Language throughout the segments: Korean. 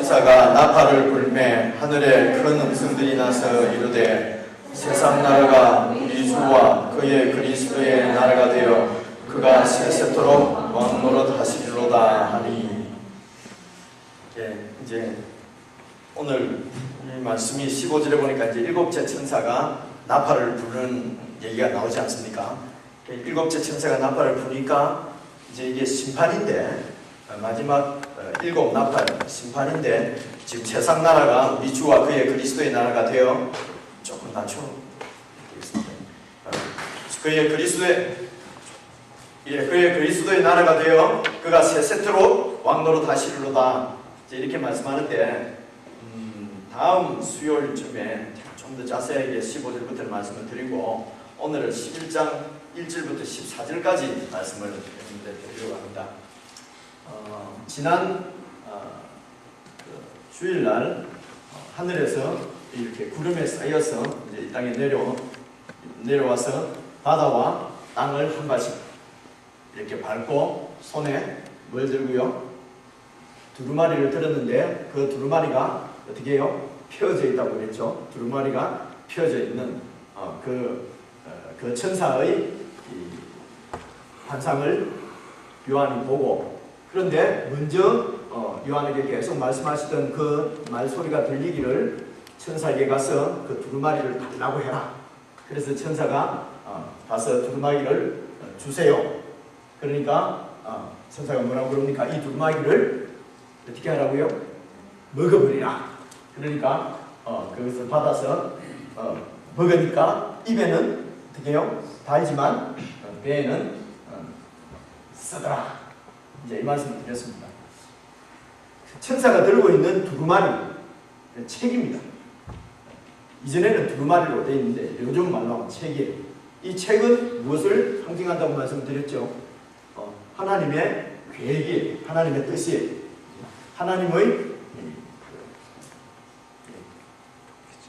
천사가 나팔을 불매 하늘에 큰 음성들이 나서 이르되 세상 나라가 우리 주와 그의 그리스도의 나라가 되어 그가 세세토록 왕노릇 하시리로다 하니. 이제 오늘 이 말씀이 15절에 보니까 이제 일곱째 천사가 나팔을 부르는 얘기가 나오지 않습니까? 일곱째 천사가 나팔을 부니까 이제 이게 심판인데, 마지막 일곱 나팔 심판인데, 지금 세상 나라가 우리 주와 그의 그리스도의 나라가 되어 조금 낮춰보겠습니다. 그의 그리스도의 나라가 되어 그가 세세토록 왕노릇 하시리로다. 이렇게 말씀하는데, 다음 수요일쯤에 좀 더 자세하게 15절부터 말씀을 드리고 오늘은 11장 1절부터 14절까지 말씀을 드리려고 합니다. 지난 주일날 하늘에서 이렇게 구름에 쌓여서 이제 이 땅에 내려와서 바다와 땅을 한 발씩 이렇게 밟고 손에 뭘 들고요? 두루마리를 들었는데 그 두루마리가 어떻게 해요? 펴져 있다고 그랬죠. 두루마리가 펴져 있는 그 천사의 환상을 요한이 보고, 그런데 먼저 요한에게 계속 말씀하시던 그 말소리가 들리기를 천사에게 가서 그 두루마리를 달라고 해라. 그래서 천사가 가서 두루마리를 주세요. 그러니까 천사가 뭐라고 그럽니까? 이 두루마리를 어떻게 하라고요? 먹어버리라. 그러니까 그것을 받아서 먹으니까 입에는 어떻게 해요? 달지만 배에는 쓰더라. 이제 이 말씀을 드렸습니다. 천사가 들고 있는 두루마리, 책입니다. 이전에는 두루마리로 되어 있는데 요즘 말로 하면 책이에요. 이 책은 무엇을 상징한다고 말씀드렸죠? 하나님의 계획이에요. 하나님의 뜻이에요. 하나님의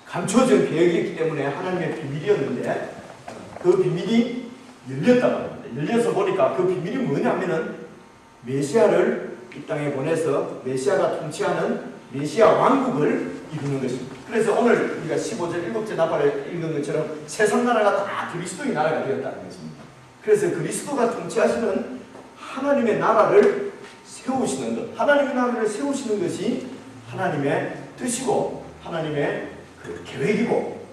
감춰진 계획이기 때문에 하나님의 비밀이었는데 그 비밀이 열렸다고 합니다. 열려서 보니까 그 비밀이 뭐냐면은 메시아를 이 땅에 보내서 메시아가 통치하는 메시아 왕국을 이루는 것입니다. 그래서 오늘 우리가 15절 일곱째 나팔을 읽은 것처럼 세상 나라가 다 그리스도의 나라가 되었다는 것입니다. 그래서 그리스도가 통치하시는 하나님의 나라를 세우시는 것, 하나님의 나라를 세우시는 것이 하나님의 뜻이고 하나님의 그 계획이고,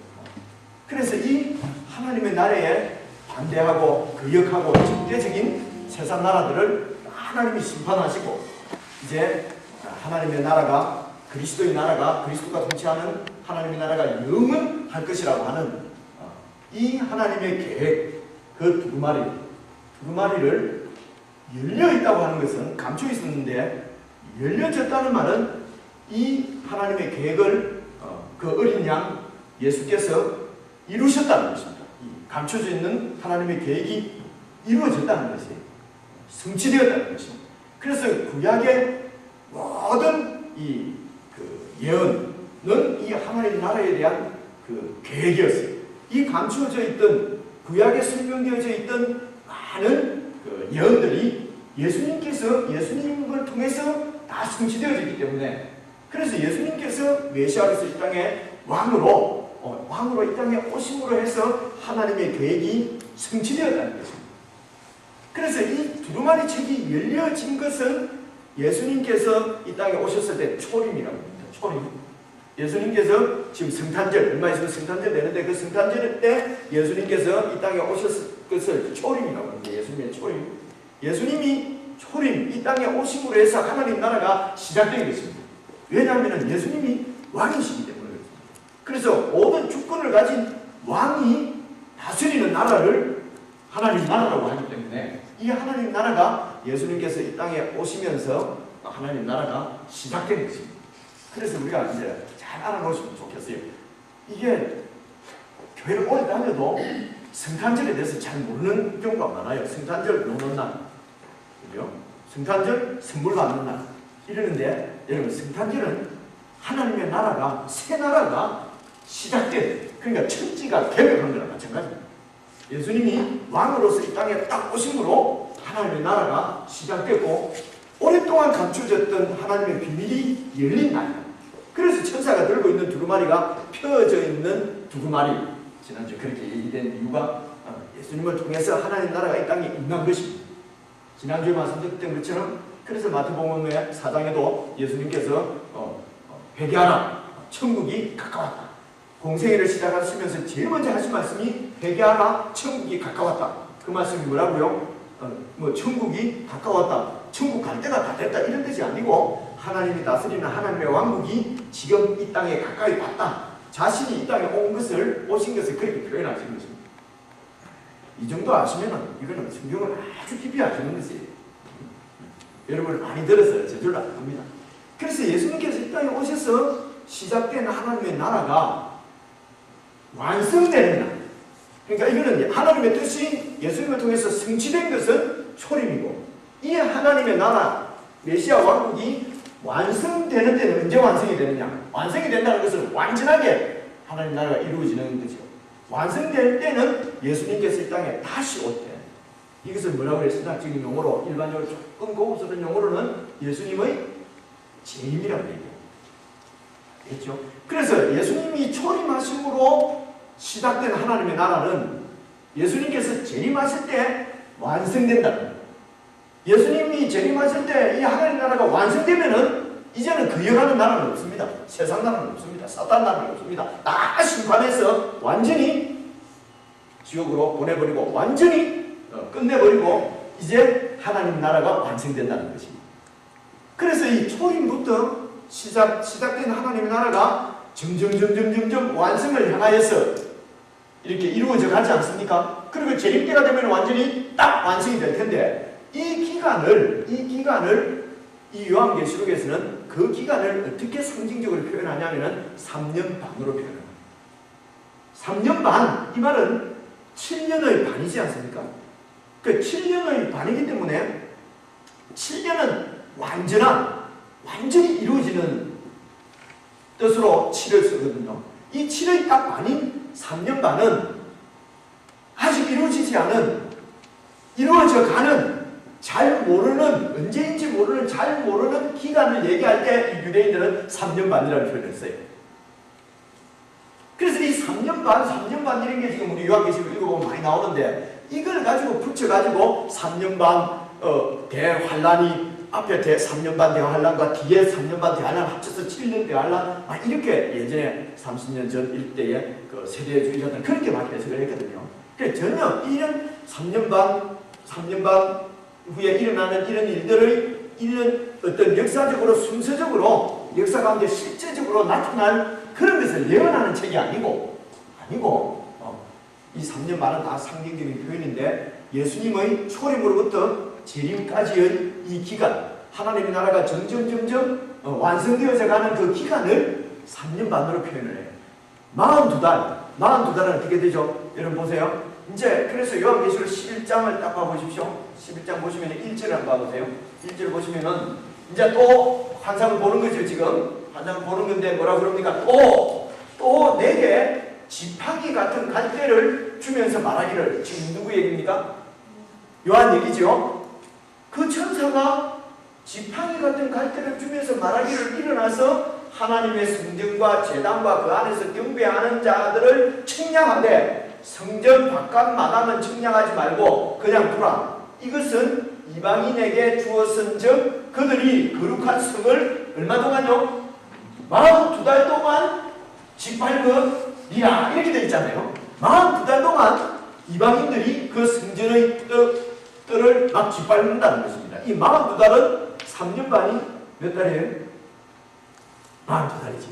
그래서 이 하나님의 나라에 반대하고 거역하고 적대적인 세상 나라들을 하나님이 심판하시고, 이제 하나님의 나라가 그리스도의 나라가 그리스도가 통치하는 하나님의 나라가 영원할 것이라고 하는 이 하나님의 계획, 그 두루마리를 열려있다고 하는 것은 감춰 있었는데, 열려졌다는 말은 이 하나님의 계획을 그 어린 양 예수께서 이루셨다는 것입니다. 감춰져 있는 하나님의 계획이 이루어졌다는 것이에요. 성취되었다는 것입니다. 그래서 구약의 모든 예언은 이 하나님 나라에 대한 그 계획이었어요. 이 감추어져 있던 구약에 설명되어져 있던 많은 그 예언들이 예수님을 통해서 다 성취되어졌기 때문에, 그래서 예수님께서 메시아로서 이 땅에 왕으로 이 땅에 오심으로 해서 하나님의 계획이 성취되었다는 것입니다. 그래서 이 두루마리 책이 열려진 것은 예수님께서 이 땅에 오셨을 때 초림이라고 합니다. 초림. 예수님께서 지금 성탄절, 얼마 있으면 성탄절 되는데 그 성탄절 때 예수님께서 이 땅에 오셨을 것을 초림이라고 합니다. 예수님의 초림. 예수님이 초림, 이 땅에 오심으로 해서 하나님 나라가 시작된 것입니다. 왜냐하면 예수님이 왕이시기 때문에 그렇습니다. 그래서 모든 주권을 가진 왕이 다스리는 나라를 하나님 나라라고 하기 때문에 이 하나님 나라가 예수님께서 이 땅에 오시면서 하나님 나라가 시작된 것입니다. 그래서 우리가 이제 잘 알아놓으시면 좋겠어요. 이게 교회를 오래 다녀도 성탄절에 대해서 잘 모르는 경우가 많아요. 성탄절 노는 날, 그죠? 성탄절 선물 받는 날 이러는데, 여러분 성탄절은 하나님의 나라가, 새 나라가 시작된, 그러니까 천지가 개벽한 거랑 마찬가지입니다. 예수님이 왕으로서 이 땅에 딱 오심으로 하나님의 나라가 시작되고 오랫동안 감춰졌던 하나님의 비밀이 열린 날이다. 그래서 천사가 들고 있는 두루마리가 펴져 있는 두루마리, 지난주 그렇게 얘기된 이유가 예수님을 통해서 하나님 나라가 이 땅에 임한 것입니다. 지난주에 말씀드렸던 것처럼 그래서 마태복음의 4장에도 예수님께서 회개하라, 천국이 가까웠다. 공생애를 시작하시면서 제일 먼저 하신 말씀이 회개하라, 천국이 가까웠다. 그 말씀이 뭐라고요? 천국이 가까웠다. 천국 갈 때가 다 됐다. 이런 뜻이 아니고 하나님이 다스리는 하나님의 왕국이 지금 이 땅에 가까이 왔다. 자신이 이 땅에 오신 것을 그렇게 표현하시는 것입니다. 이 정도 아시면 이거는 성경을 아주 깊이 아시는 것이에요. 여러분을 많이 들어서 저절로 압니다. 그래서 예수님께서 이 땅에 오셔서 시작된 하나님의 나라가 완성되는 날. 그러니까 이거는 하나님의 뜻이 예수님을 통해서 성취된 것은 초림이고, 이 하나님의 나라 메시아 왕국이 완성되는 데는 언제 완성이 되느냐? 완성이 된다는 것은 완전하게 하나님 나라가 이루어지는 거죠. 완성될 때는 예수님께서 이 땅에 다시 올 때. 이것을 뭐라고 해요? 신학적인 용어로, 일반적으로 조금 고급스러운 용어로는 예수님의 재림이라고 얘기해요. 됐죠? 그래서 예수님이 초림하심으로 시작된 하나님의 나라는 예수님께서 재림하실 때 완성된다는 거예요. 예수님이 재림하실 때 이 하나님 나라가 완성되면은 이제는 그 여하는 나라는 없습니다. 세상 나라는 없습니다. 사탄 나라는 없습니다. 다 심판해서 완전히 지옥으로 보내버리고 완전히 끝내버리고 이제 하나님 나라가 완성된다는 것입니다. 그래서 이 초림부터 시작된 하나님의 나라가 점점 완성을 향하여서 이렇게 이루어져 가지 않습니까? 그리고 재림 때가 되면 완전히 딱 완성이 될 텐데, 이 기간을 이 요한계시록에서는 그 기간을 어떻게 상징적으로 표현하냐면은 3년 반으로 표현합니다. 3년 반, 이 말은 7년의 반이지 않습니까? 그 7년의 반이기 때문에 7년은 완전히 이루어지는 뜻으로 7을 쓰거든요. 이 7의 딱 반인 3년 반은 아직 이루어지지 않은, 이루어져 가는, 잘 모르는, 언제인지 모르는, 잘 모르는 기간을 얘기할 때 유대인들은 3년 반이라는 표현을 써요. 그래서 이 3년 반 이런 게 지금 우리 요한계시록 읽어보면 많이 나오는데, 이걸 가지고 붙여가지고 3년 반 대환란이 앞에 3년 반 대환란과 뒤에 3년 반 대환란 합쳐서 7년 대환란, 이렇게 예전에 30년 전 일대에 그 세대주의자들은 그렇게 막 해석을 했거든요. 그래서 전혀 이런 3년 반 후에 일어나는 이런 일들의 이런 어떤 역사적으로 순서적으로 역사 가운데 실제적으로 나타날 그런 것을 예언하는 책이 아니고 이 3년 반은 다 상징적인 표현인데, 예수님의 초림으로부터 재림까지의 이 기간, 하나님의 나라가 점점 완성되어져 가는 그 기간을 3년 반으로 표현을 해요. 42달은 어떻게 되죠? 여러분 보세요. 이제 그래서 요한계시록 11장을 딱 봐보십시오. 11장 보시면 1절을 한번 봐보세요. 1절 보시면은 이제 또 환상을 보는 거죠. 지금 환상을 보는 건데 뭐라 그럽니까? 또 내게 지팡이 같은 갈대를 주면서 말하기를. 지금 누구 얘기입니까? 요한 얘기죠. 그 천사가 지팡이 같은 갈대를 주면서 말하기를, 일어나서 하나님의 성전과 제단과 그 안에서 경배하는 자들을 측량하되 성전 바깥 마당은 측량하지 말고 그냥 두라. 이것은 이방인에게 주었은즉 그들이 거룩한 성을 얼마 동안요? 42달 동안 짓밟으리라. 이렇게 되어 있잖아요. 42달 동안 이방인들이 그 성전의 뜰을 막 짓밟는다는 것입니다. 이 42달은 3년 반이 몇 달이에요? 42달이지.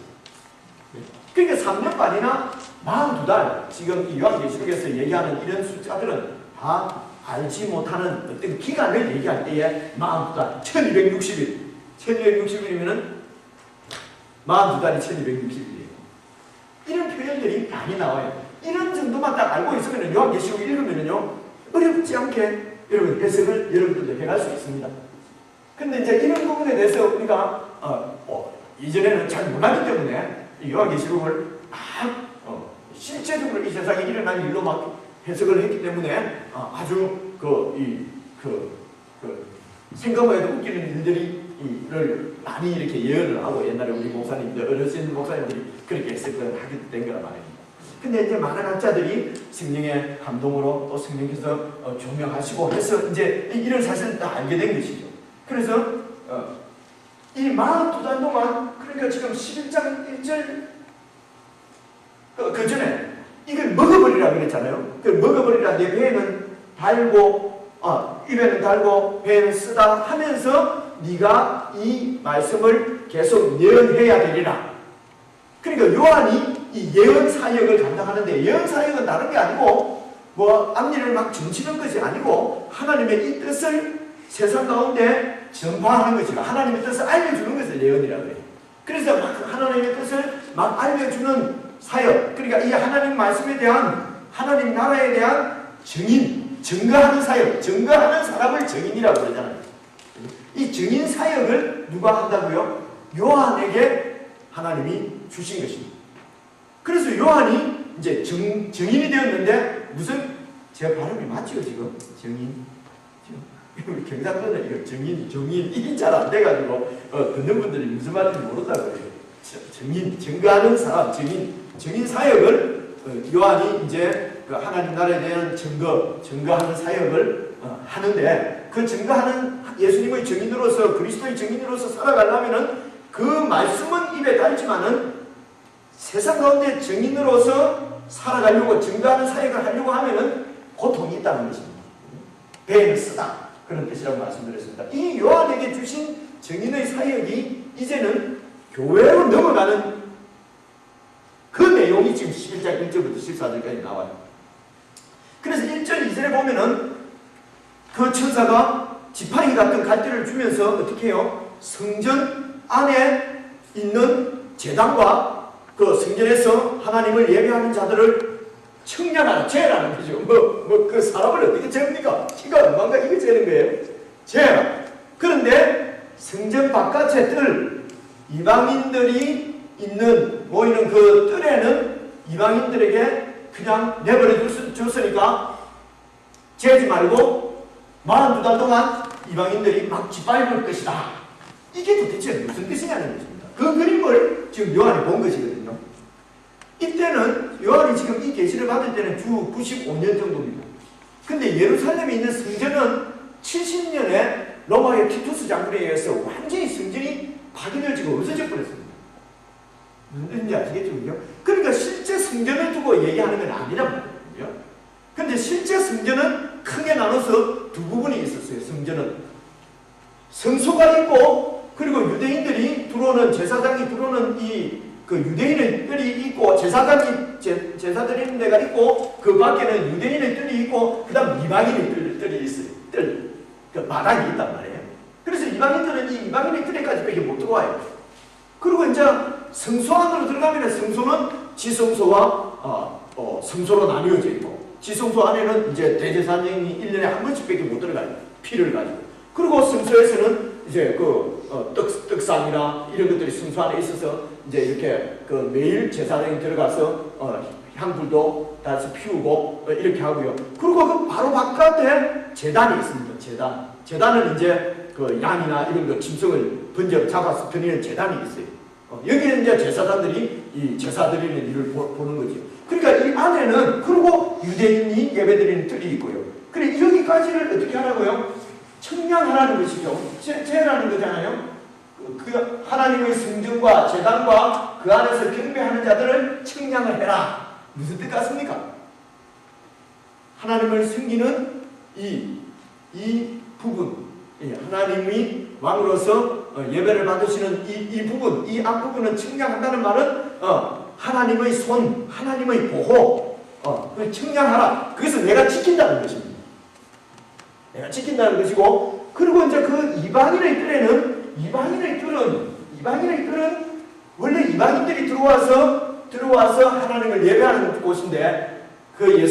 그러니까 3년 반이나 42달, 지금 이 요한계시록에서 얘기하는 이런 숫자들은 다 알지 못하는 어떤 기간을 얘기할 때에 42달, 1260일. 1260일이면은 42달이 1260일이에요. 이런 표현들이 많이 나와요. 이런 정도만 딱 알고 있으면 요한계시록 읽으면요, 어렵지 않게 여러분 해석을 여러분들도 해갈 수 있습니다. 근데 이제 이런 부분에 대해서 우리가 이전에는 잘 몰랐기 때문에 이 요한계시록을 막 실제적으로 이 세상에 일어난 일로 막 해석을 했기 때문에 아주 생각만 해도 웃기는 일들을 많이 이렇게 예언을 하고, 옛날에 우리 목사님들, 어르신 목사님들이 그렇게 했을 거는 하게 된 거란 말입니다. 근데 이제 많은 학자들이 성령의 감동으로 또 성령께서 조명하시고 해서 이제 이런 사실을 다 알게 된 것이죠. 그래서 이 42달 동안, 그러니까 지금 11장 1절 그 전에 이걸 먹어버리라 그랬잖아요. 그 먹어버리라, 내 배에는 달고 입에는 달고 배에는 쓰다 하면서 네가 이 말씀을 계속 예언해야 되리라. 그러니까 요한이 이 예언 사역을 감당하는데, 예언 사역은 다른 게 아니고 뭐 앞일을 막 점치는 것이 아니고 하나님의 이 뜻을 세상 가운데 전파하는 것이라, 하나님의 뜻을 알려주는 것을 예언이라고 해요. 그래서 막 하나님의 뜻을 막 알려주는 사역, 그러니까 이 하나님 말씀에 대한, 하나님 나라에 대한 증인, 증거하는 사역, 증거하는 사람을 증인이라고 그러잖아요. 이 증인 사역을 누가 한다고요? 요한에게 하나님이 주신 것입니다. 그래서 요한이 이제 증인이 되었는데, 무슨, 제 발음이 맞죠 지금? 증인. 우리 경상도는 이거 증인, 이게 잘 안 돼가지고 듣는 분들이 무슨 말인지 모른다고 해요. 증인, 증거하는 사람, 증인 사역을 요한이 이제 그 하나님 나라에 대한 증거하는 사역을 하는데, 그 증거하는 예수님의 증인으로서, 그리스도의 증인으로서 살아가려면은 그 말씀은 입에 달지만은 세상 가운데 증인으로서 살아가려고, 증거하는 사역을 하려고 하면은 고통이 있다는 것입니다. 배에는 쓰다, 그런 뜻이라고 말씀드렸습니다. 이 요한에게 주신 증인의 사역이 이제는 교회로 넘어가는 그 내용이 지금 11장 1절부터 14절까지 나와요. 그래서 1절 2절에 보면은 그 천사가 지팡이 같은 갈대를 주면서 어떻게 해요? 성전 안에 있는 제단과 그 성전에서 하나님을 예배하는 자들을 청량하라, 죄라는 거죠. 그 사람을 어떻게 죄입니까? 피가 얼마인가 이거 죄는 거예요. 죄라. 그런데 성전 바깥의 뜰, 이방인들이 모이는 그 뜰에는 이방인들에게 그냥 내버려 줬으니까 죄지 말고 42달 동안 이방인들이 막 짓밟을 것이다. 이게 도대체 무슨 뜻이냐는 것입니다. 그 그림을 지금 요한이 본 것이거든요. 이때는 요한이 지금 이 계시를 받을 때는 주 95년 정도입니다. 근데 예루살렘에 있는 성전은 70년에 로마의 티투스 장군에 의해서 완전히 성전이 파괴되어지고 없어져 버렸습니다. 무슨 뜻인지 아시겠죠? 그러니까 실제 성전을 두고 얘기하는 건 아니란 말이에요. 근데 실제 성전은 크게 나눠서 두 부분이 있었어요. 성전은 성소가 있고, 그리고 유대인들이 들어오는, 제사장이 들어오는 그 유대인의 뜰이 있고, 제사장이 제사 드리는 데가 있고, 그 밖에는 유대인의 뜰이 있고, 그 다음 이방인의 뜰이 있어요. 그 마당이 있단 말이에요. 그래서 이방인들은 이 이방인의 뜰에까지밖에 못 들어와요. 그리고 이제 성소 안으로 들어가면 성소는 지성소와 성소로 나뉘어져 있고, 지성소 안에는 이제 대제사장이 1년에 한 번씩밖에 못 들어가요. 피를 가지고. 그리고 성소에서는 이제 떡상이나 이런 것들이 성소 안에 있어서 이제 이렇게 그 매일 제사장이 들어가서 향불도 다시 피우고 이렇게 하고요. 그리고 그 바로 바깥에 제단이 있습니다. 제단은 이제 그 양이나 이런 거 짐승을 번져 잡아서 드리는 제단이 있어요. 여기는 이제 제사장들이 이 제사 드리는 일을 보는 거죠. 그러니까 이 안에는, 그리고 유대인이 예배드리는 뜰이 있고요. 그래 여기까지를 어떻게 하라고요? 청량하라는 것이죠. 죄라는 거잖아요. 그 하나님의 성전과 제단과 그 안에서 경배하는 자들을 청량을 해라. 무슨 뜻 같습니까? 하나님을 섬기는 이 부분, 하나님이 왕으로서 예배를 받으시는 이 부분, 이 앞부분은 청량한다는 말은 하나님의 손, 하나님의 보호, 청량하라. 그래서 내가 지킨다는 것입니다. 내가 지킨다는 것이고, 그리고 이제 그 이방인의 뜰은 원래 이방인들이 들어와서 하나님을 예배하는 곳인데, 그 예수님